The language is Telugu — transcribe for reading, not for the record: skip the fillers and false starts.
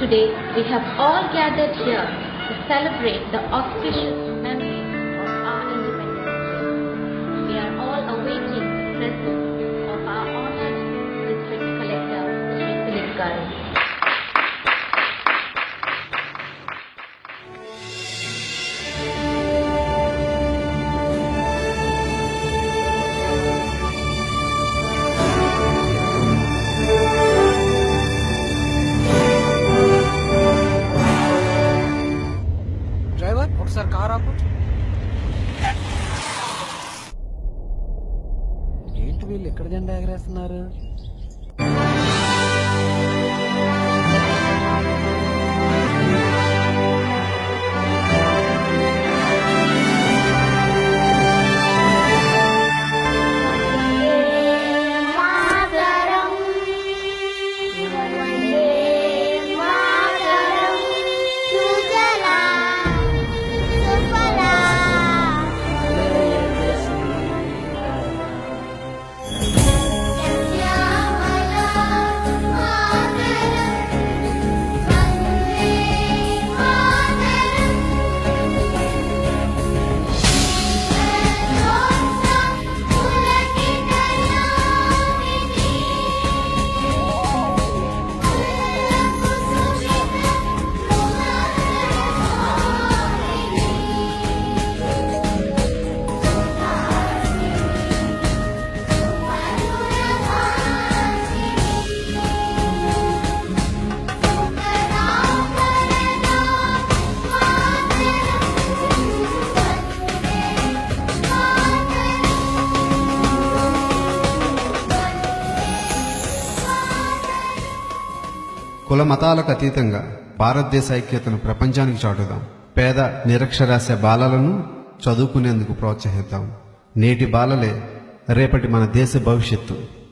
Today we have all gathered here to celebrate the auspicious memory of our Independence Day. We are all awaiting the presence of our honored District Collector, Sri Philip Garu. ఒకసారి కార్ ఆపు. ఏంటి వీళ్ళు ఎక్కడ జెండా ఎగరేస్తున్నారు? కుల మతాలకు అతీతంగా భారతదేశ ఐక్యతను ప్రపంచానికి చాటుదాం. పేద నిరక్షరాస్య బాలలను చదువుకునేందుకు ప్రోత్సహిద్దాం. నేటి బాలలే రేపటి మన దేశ భవిష్యత్తు.